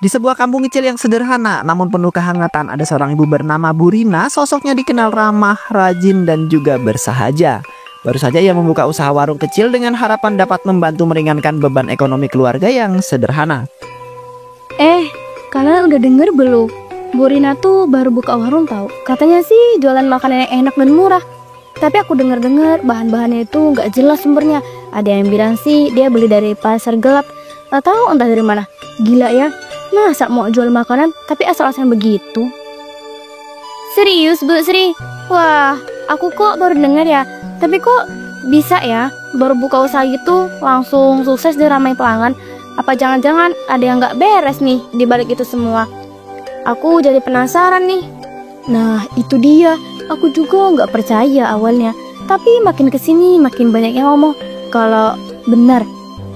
Di sebuah kampung kecil yang sederhana namun penuh kehangatan, ada seorang ibu bernama Bu Rina. Sosoknya dikenal ramah, rajin, dan juga bersahaja. Baru saja ia membuka usaha warung kecil dengan harapan dapat membantu meringankan beban ekonomi keluarga yang sederhana. Kalian udah denger belum? Bu Rina tuh baru buka warung tahu. Katanya sih jualan makanan yang enak dan murah. Tapi aku denger-dengar bahan-bahannya itu nggak jelas sumbernya. Ada yang bilang sih dia beli dari pasar gelap, atau entah dari mana. Gila ya, masa mau jual makanan tapi asal-asalan begitu? Serius Bu Sri? Wah, aku kok baru denger ya. Tapi kok bisa ya baru buka usaha gitu langsung sukses dan ramai pelanggan? Apa jangan-jangan ada yang nggak beres nih di balik itu semua? Aku jadi penasaran nih. Nah itu dia, aku juga nggak percaya awalnya. Tapi makin kesini makin banyak yang ngomong kalau benar.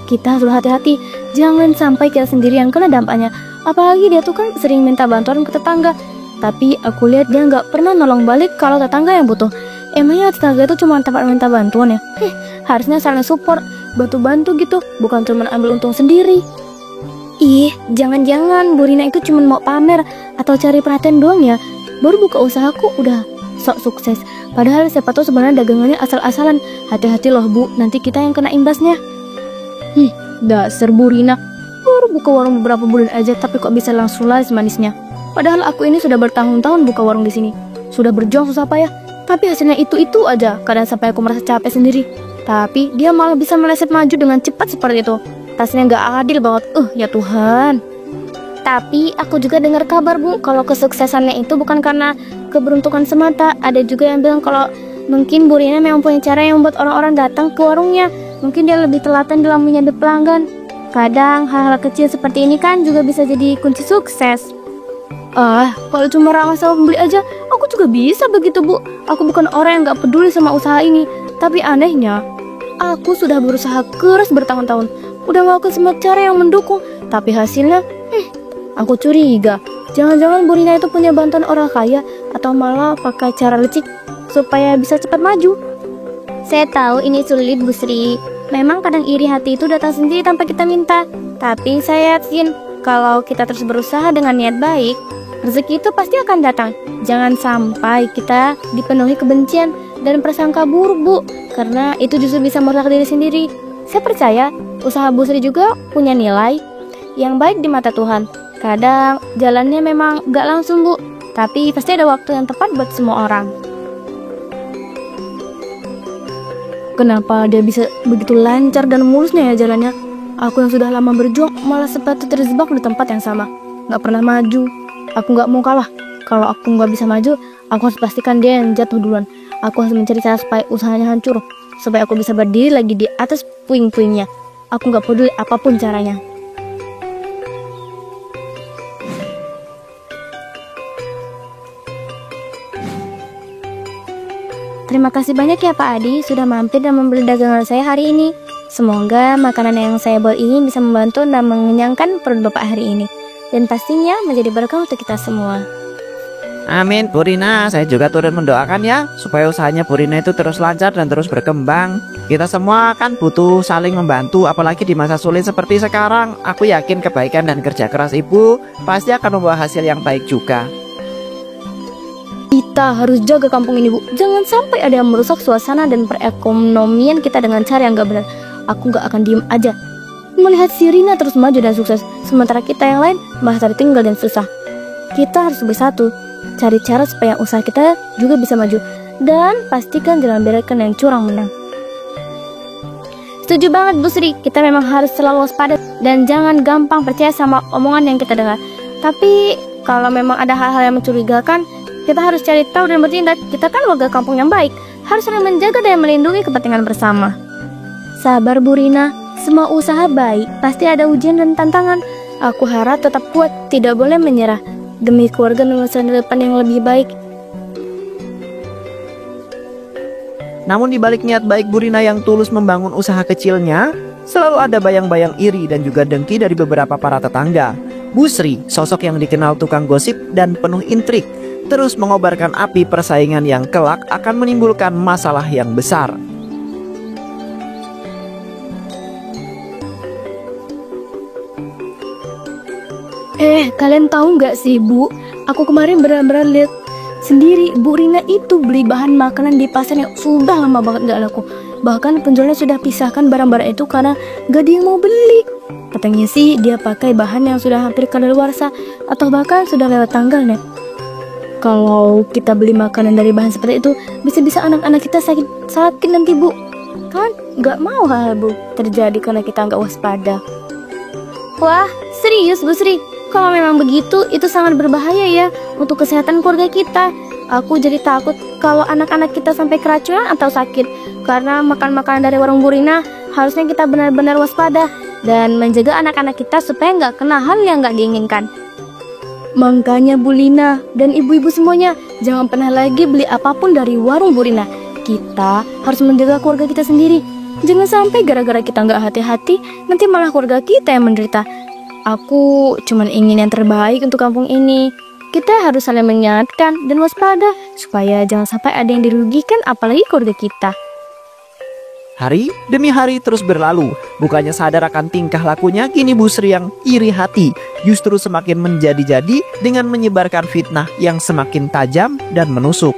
Kita harus hati-hati, jangan sampai kita sendiri yang kena dampaknya. Apalagi dia tuh kan sering minta bantuan ke tetangga. Tapi aku lihat dia nggak pernah nolong balik kalau tetangga yang butuh. Emangnya tetangga itu cuma tempat minta bantuan ya? Harusnya saling support, bantu-bantu gitu, bukan cuma ambil untung sendiri. Ih, jangan-jangan Bu Rina itu cuma mau pamer atau cari perhatian doang ya. Baru buka usahaku udah sok sukses. Padahal siapa tahu sebenarnya dagangannya asal-asalan. Hati-hati loh Bu, nanti kita yang kena imbasnya. Dasar Bu Rina, baru buka warung beberapa bulan aja tapi kok bisa langsung laris manisnya. Padahal aku ini sudah bertahun-tahun buka warung di sini. Sudah berjuang susah payah, tapi hasilnya itu-itu aja. Kadang sampai aku merasa capek sendiri. Tapi dia malah bisa meleset maju dengan cepat seperti itu. Rasanya nggak adil banget. Ya Tuhan. Tapi aku juga dengar kabar Bu, kalau kesuksesannya itu bukan karena keberuntungan semata. Ada juga yang bilang kalau mungkin Bu Rina memang punya cara yang membuat orang-orang datang ke warungnya. Mungkin dia lebih telaten dalam menyambut pelanggan. Kadang hal-hal kecil seperti ini kan juga bisa jadi kunci sukses. Kalau cuma ramah sama pembeli aja, aku juga bisa begitu Bu. Aku bukan orang yang gak peduli sama usaha ini. Tapi anehnya, aku sudah berusaha keras bertahun-tahun. Udah melakukan semua cara yang mendukung. Tapi hasilnya, aku curiga. Jangan-jangan Bu Rina itu punya bantuan orang kaya, atau malah pakai cara licik supaya bisa cepat maju. Saya tahu ini sulit Bu Sri. Memang kadang iri hati itu datang sendiri tanpa kita minta. Tapi saya yakin kalau kita terus berusaha dengan niat baik, rezeki itu pasti akan datang. Jangan sampai kita dipenuhi kebencian dan prasangka buruk Bu, karena itu justru bisa merusak diri sendiri. Saya percaya usaha Bu Sri juga punya nilai yang baik di mata Tuhan. Kadang jalannya memang gak langsung Bu, tapi pasti ada waktu yang tepat buat semua orang. Kenapa dia bisa begitu lancar dan mulusnya ya jalannya? Aku yang sudah lama berjuang malah seperti terjebak di tempat yang sama, gak pernah maju. Aku gak mau kalah. Kalau aku gak bisa maju, aku harus pastikan dia yang jatuh duluan. Aku harus mencari cara supaya usahanya hancur, supaya aku bisa berdiri lagi di atas puing-puingnya. Aku gak peduli apapun caranya. Terima kasih banyak ya Pak Adi sudah mampir dan membeli dagangan saya hari ini. Semoga makanan yang saya buat ini bisa membantu dan mengenyangkan perut Bapak hari ini. Dan pastinya menjadi berkah untuk kita semua. Amin Bu Rina, saya juga turut mendoakan ya supaya usahanya Bu Rina itu terus lancar dan terus berkembang. Kita semua kan butuh saling membantu, apalagi di masa sulit seperti sekarang. Aku yakin kebaikan dan kerja keras Ibu pasti akan membawa hasil yang baik juga. Kita harus jaga kampung ini Bu. Jangan sampai ada yang merusak suasana dan perekonomian kita dengan cara yang gak benar. Aku gak akan diem aja melihat si Rina terus maju dan sukses, sementara kita yang lain masih tertinggal dan susah. Kita harus bersatu, cari cara supaya usaha kita juga bisa maju. Dan pastikan jangan biarkan yang curang menang. Setuju banget Bu Sri, kita memang harus selalu waspada dan jangan gampang percaya sama omongan yang kita dengar. Tapi kalau memang ada hal-hal yang mencurigakan, kita harus cari tahu dan bertindak. Kita kan warga kampung yang baik, harus saling menjaga dan melindungi kepentingan bersama. Sabar Bu Rina, semua usaha baik pasti ada ujian dan tantangan. Aku harap tetap kuat, tidak boleh menyerah, demi keluarga dan masa depan yang lebih baik. Namun di balik niat baik Bu Rina yang tulus membangun usaha kecilnya, selalu ada bayang-bayang iri dan juga dengki dari beberapa para tetangga. Bu Sri, sosok yang dikenal tukang gosip dan penuh intrik, terus mengobarkan api persaingan yang kelak akan menimbulkan masalah yang besar. Kalian tahu nggak sih Bu? Aku kemarin benar-benar lihat sendiri Bu Rina itu beli bahan makanan di pasar yang sudah lama banget nggak laku. Bahkan penjualnya sudah pisahkan barang-barang itu karena nggak ada yang mau beli. Katanya sih dia pakai bahan yang sudah hampir kadaluarsa atau bahkan sudah lewat tanggal nih. Kalau kita beli makanan dari bahan seperti itu, bisa-bisa anak-anak kita sakit nanti Bu. Kan nggak mau hal Bu terjadi karena kita nggak waspada. Wah, serius Bu Sri? Kalau memang begitu, itu sangat berbahaya ya untuk kesehatan keluarga kita. Aku jadi takut kalau anak-anak kita sampai keracunan atau sakit karena makan makanan dari warung Bu Rina. Harusnya kita benar-benar waspada dan menjaga anak-anak kita supaya nggak kena hal yang nggak diinginkan. Makanya Bu Lina dan ibu-ibu semuanya, jangan pernah lagi beli apapun dari warung Bu Rina. Kita harus menjaga keluarga kita sendiri. Jangan sampai gara-gara kita nggak hati-hati, nanti malah keluarga kita yang menderita. Aku cuma ingin yang terbaik untuk kampung ini. Kita harus saling mengingatkan dan waspada supaya jangan sampai ada yang dirugikan, apalagi keluarga kita. Hari demi hari terus berlalu. Bukannya sadar akan tingkah lakunya, kini Bu Sri yang iri hati justru semakin menjadi-jadi dengan menyebarkan fitnah yang semakin tajam dan menusuk.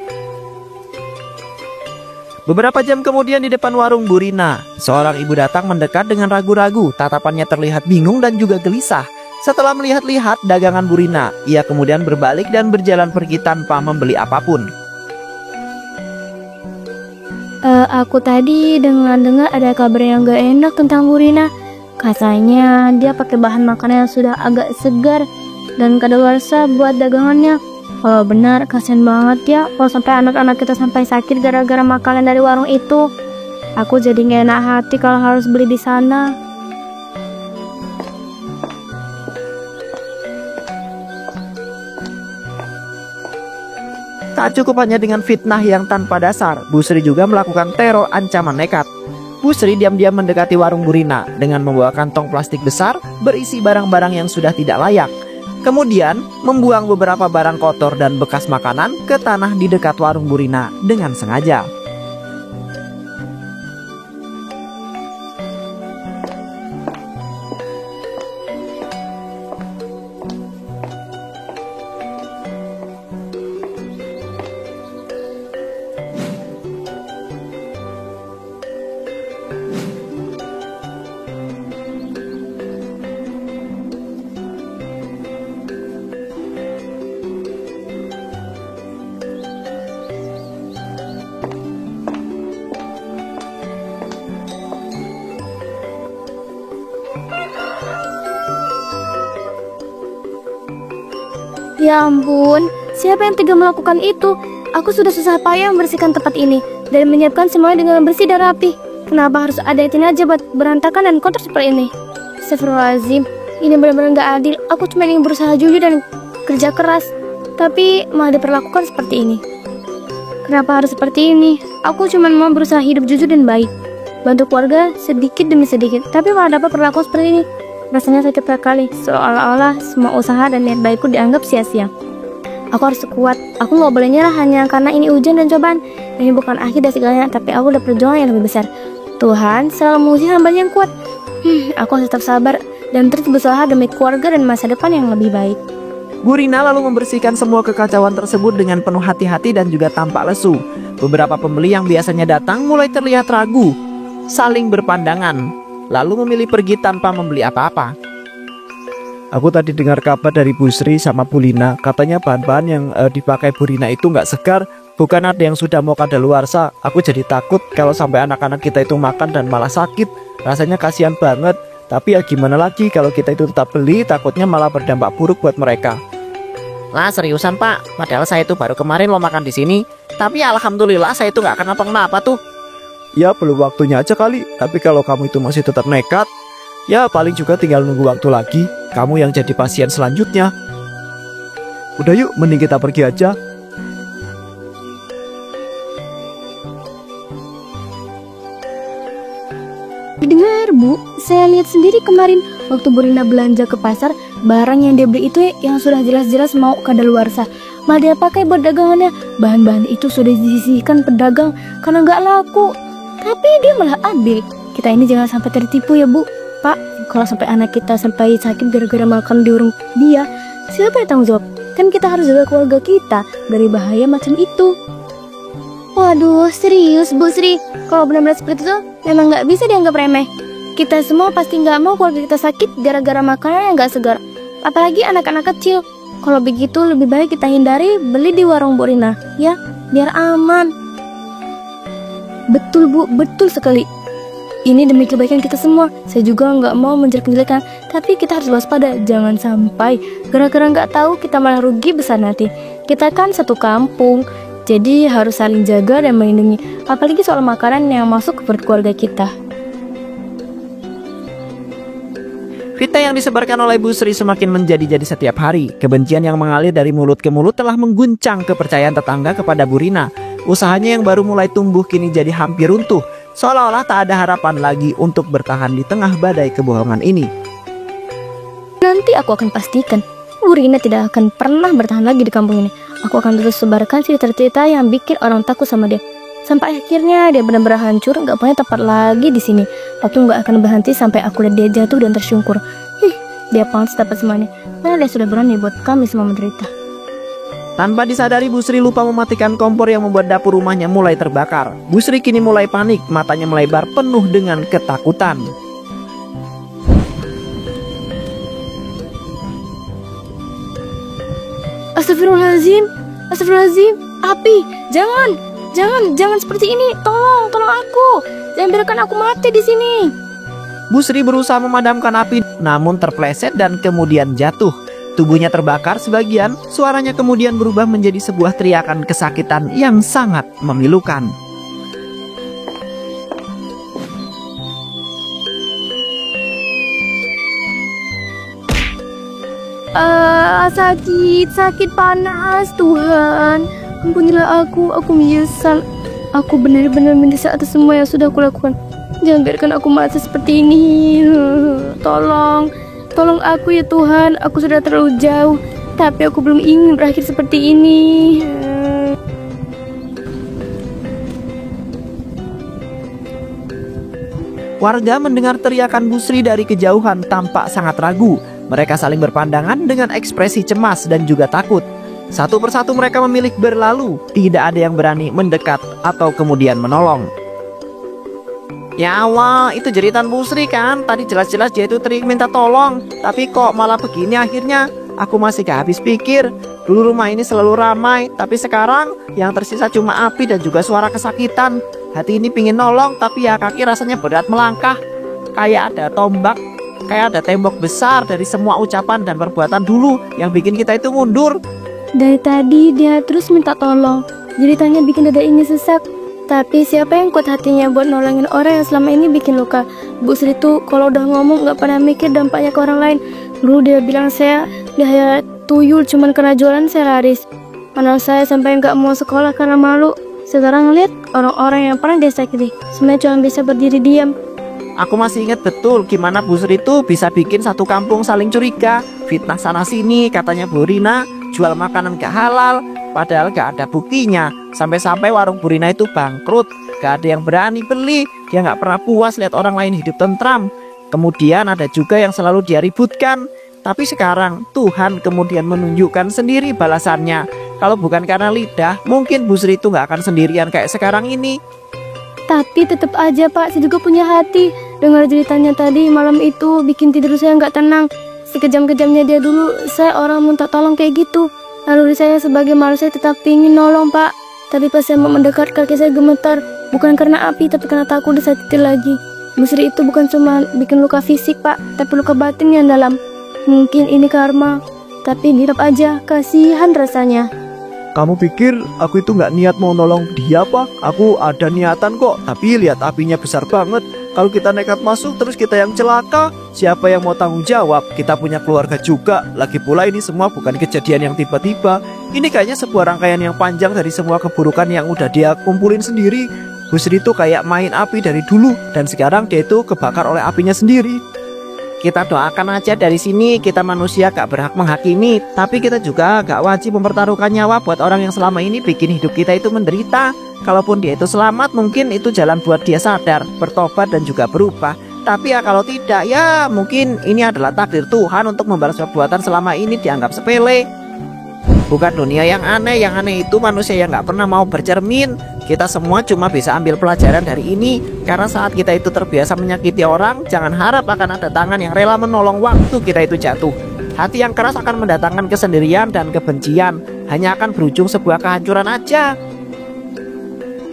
Beberapa jam kemudian di depan warung Bu Rina, seorang ibu datang mendekat dengan ragu-ragu. Tatapannya terlihat bingung dan juga gelisah. Setelah melihat-lihat dagangan Bu Rina, ia kemudian berbalik dan berjalan pergi tanpa membeli apapun. Aku tadi dengar ada kabar yang gak enak tentang Bu Rina. Katanya dia pakai bahan makanan yang sudah agak segar dan kadaluarsa buat dagangannya. Kalau benar, kasihan banget ya kalau sampai anak-anak kita sampai sakit gara-gara makanan dari warung itu. Aku jadi gak enak hati kalau harus beli di sana. Tak cukup hanya dengan fitnah yang tanpa dasar, Bu Sri juga melakukan teror ancaman nekat. Bu Sri diam-diam mendekati warung Bu Rina dengan membawa kantong plastik besar berisi barang-barang yang sudah tidak layak. Kemudian membuang beberapa barang kotor dan bekas makanan ke tanah di dekat warung Bu Rina dengan sengaja. Ya ampun, siapa yang tega melakukan itu? Aku sudah susah payah membersihkan tempat ini dan menyiapkan semuanya dengan bersih dan rapi. Kenapa harus ada yang aja buat berantakan dan kotor seperti ini? Astagfirullahaladzim, ini benar-benar gak adil. Aku cuma ingin berusaha jujur dan kerja keras, tapi malah diperlakukan seperti ini. Kenapa harus seperti ini? Aku cuma mau berusaha hidup jujur dan baik, bantu keluarga sedikit demi sedikit, tapi malah dapat perlakuan seperti ini. Rasanya sakit sekali, seolah-olah semua usaha dan niat baikku dianggap sia-sia. Aku harus kuat, aku gak boleh nyerah hanya karena ini ujian dan cobaan. Ini bukan akhir dari segalanya, tapi aku udah perjuangan yang lebih besar. Tuhan selalu menguji hamba-Nya yang kuat. Aku harus tetap sabar dan terus berusaha demi keluarga dan masa depan yang lebih baik. Bu Rina lalu membersihkan semua kekacauan tersebut dengan penuh hati-hati dan juga tampak lesu. Beberapa pembeli yang biasanya datang mulai terlihat ragu, saling berpandangan, lalu memilih pergi tanpa membeli apa-apa. Aku tadi dengar kabar dari Bu Sri sama Bu Lina, katanya bahan-bahan yang dipakai Bu Rina itu nggak segar, bukan ada yang sudah mau kadaluarsa. Aku jadi takut kalau sampai anak-anak kita itu makan dan malah sakit. Rasanya kasihan banget. Tapi ya gimana lagi, kalau kita itu tetap beli, takutnya malah berdampak buruk buat mereka. Lah seriusan Pak, padahal saya itu baru kemarin lo makan di sini. Tapi alhamdulillah saya itu nggak kenapa-kenapa tuh. Ya belum waktunya aja kali, tapi kalau kamu itu masih tetap nekat, ya paling juga tinggal nunggu waktu lagi. Kamu yang jadi pasien selanjutnya. Udah yuk, mending kita pergi aja. Dengar Bu, saya lihat sendiri kemarin waktu Bu Rina belanja ke pasar, barang yang dia beli itu yang sudah jelas-jelas mau kadaluarsa, malah dia pakai buat dagangannya. Bahan-bahan itu sudah disisihkan pedagang karena nggak laku, tapi dia malah ambil. Kita ini jangan sampai tertipu ya Bu. Pak, Kalau sampai anak kita sampai sakit gara-gara makan di warung dia, siapa yang tanggung jawab? Kan kita harus jaga keluarga kita dari bahaya macam itu. Waduh, serius Bu Sri? Kalau benar-benar seperti itu, memang nggak bisa dianggap remeh. Kita semua pasti nggak mau keluarga kita sakit gara-gara makanan yang nggak segar. Apalagi anak-anak kecil. Kalau begitu lebih baik kita hindari beli di warung Bu Rina, ya, biar aman. Betul Bu, betul sekali. Ini demi kebaikan kita semua. Saya juga nggak mau menjelek-jelekan, tapi kita harus waspada. Jangan sampai gara-gara nggak tahu kita malah rugi besar nanti. Kita kan satu kampung, jadi harus saling jaga dan melindungi. Apalagi soal makanan yang masuk ke perut keluarga kita. Fitnah yang disebarkan oleh Bu Sri semakin menjadi-jadi setiap hari. Kebencian yang mengalir dari mulut ke mulut telah mengguncang kepercayaan tetangga kepada Bu Rina. Usahanya yang baru mulai tumbuh kini jadi hampir runtuh. Seolah-olah tak ada harapan lagi untuk bertahan di tengah badai kebohongan ini. Nanti aku akan pastikan Bu Rina tidak akan pernah bertahan lagi di kampung ini. Aku akan terus sebarkan cerita-cerita yang bikin orang takut sama dia. Sampai akhirnya dia benar-benar hancur, gak punya tempat lagi di sini. Aku gak akan berhenti sampai aku lihat dia jatuh dan tersungkur. Dia pantas dapat semuanya, karena dia sudah berani buat kami semua menderita. Tanpa disadari, Bu Sri lupa mematikan kompor yang membuat dapur rumahnya mulai terbakar. Bu Sri kini mulai panik, matanya melebar penuh dengan ketakutan. Astagfirullahaladzim, astagfirullahaladzim, api, jangan seperti ini, tolong aku, jangan biarkan aku mati di sini. Bu Sri berusaha memadamkan api, namun terpleset dan kemudian jatuh. Tubuhnya terbakar sebagian, suaranya kemudian berubah menjadi sebuah teriakan kesakitan yang sangat memilukan. Sakit panas, Tuhan. Ampunilah aku menyesal. Aku benar-benar menyesal atas semua yang sudah aku lakukan. Jangan biarkan aku mati seperti ini. Tolong aku ya Tuhan. Aku sudah terlalu jauh, tapi aku belum ingin berakhir seperti ini. Warga mendengar teriakan Bu Sri dari kejauhan tampak sangat ragu. Mereka saling berpandangan dengan ekspresi cemas dan juga takut. Satu persatu mereka memilih berlalu. Tidak ada yang berani mendekat atau kemudian menolong. Ya Allah, itu jeritan Bu Sri kan? Tadi jelas-jelas dia itu minta tolong. Tapi kok malah begini akhirnya? Aku masih gak habis pikir. Dulu rumah ini selalu ramai, tapi sekarang yang tersisa cuma api dan juga suara kesakitan. Hati ini pingin nolong, tapi ya kaki rasanya berat melangkah. Kayak ada tombak, kayak ada tembok besar dari semua ucapan dan perbuatan dulu yang bikin kita itu mundur. Dari tadi dia terus minta tolong. Jeritanya bikin dada ini sesak. Tapi siapa yang kuat hatinya buat nolongin orang yang selama ini bikin luka? Bu Sri tuh kalau udah ngomong gak pernah mikir dampaknya ke orang lain. Dulu dia bilang dia hanya tuyul cuman karena jualan saya laris. Anak saya sampai gak mau sekolah karena malu. Sekarang lihat orang-orang yang pernah dia sakiti, semuanya cuma bisa berdiri diam. Aku masih ingat betul gimana Bu Sri itu bisa bikin satu kampung saling curiga. Fitnah sana sini katanya Bu Rina jual makanan gak halal, padahal gak ada buktinya. Sampai-sampai warung Bu Rina itu bangkrut, gak ada yang berani beli. Dia gak pernah puas lihat orang lain hidup tentram. Kemudian ada juga yang selalu dia ributkan. Tapi sekarang Tuhan kemudian menunjukkan sendiri balasannya. Kalau bukan karena lidah, mungkin Bu Sri itu gak akan sendirian kayak sekarang ini. Tapi tetap aja Pak, saya juga punya hati. Dengar ceritanya tadi malam itu bikin tidur saya nggak tenang. Sekejam-kejamnya dia dulu, saya orang minta tolong kayak gitu. Lalu saya sebagai manusia tetap ingin nolong Pak. Tapi pas saya mau mendekat, kaki saya gemetar. Bukan karena api, tapi karena takut disakiti lagi. Bu Sri itu bukan cuma bikin luka fisik Pak, tapi luka batin yang dalam. Mungkin ini karma, tapi tetap aja kasihan rasanya. Kamu pikir aku itu nggak niat mau nolong dia apa? Aku ada niatan kok, tapi lihat apinya besar banget. Kalau kita nekat masuk terus kita yang celaka, siapa yang mau tanggung jawab? Kita punya keluarga juga. Lagi pula ini semua bukan kejadian yang tiba-tiba. Ini kayaknya sebuah rangkaian yang panjang dari semua keburukan yang udah dia kumpulin sendiri. Bu Sri itu kayak main api dari dulu, dan sekarang dia itu kebakar oleh apinya sendiri. Kita doakan aja dari sini, kita manusia gak berhak menghakimi. Tapi kita juga gak wajib mempertaruhkan nyawa buat orang yang selama ini bikin hidup kita itu menderita. Kalaupun dia itu selamat, mungkin itu jalan buat dia sadar, bertobat dan juga berubah. Tapi ya kalau tidak, ya mungkin ini adalah takdir Tuhan untuk membalas perbuatan selama ini dianggap sepele. Bukan dunia yang aneh itu manusia yang gak pernah mau bercermin. Kita semua cuma bisa ambil pelajaran dari ini. Karena saat kita itu terbiasa menyakiti orang, jangan harap akan ada tangan yang rela menolong waktu kita itu jatuh. Hati yang keras akan mendatangkan kesendirian dan kebencian, hanya akan berujung sebuah kehancuran aja.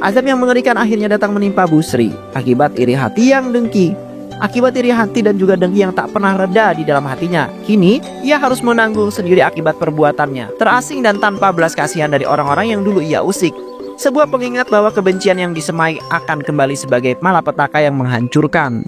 Azab yang mengerikan akhirnya datang menimpa Busri akibat iri hati yang dengki. Akibat iri hati dan juga dengki yang tak pernah reda di dalam hatinya, kini ia harus menanggung sendiri akibat perbuatannya, terasing dan tanpa belas kasihan dari orang-orang yang dulu ia usik. Sebuah pengingat bahwa kebencian yang disemai akan kembali sebagai malapetaka yang menghancurkan.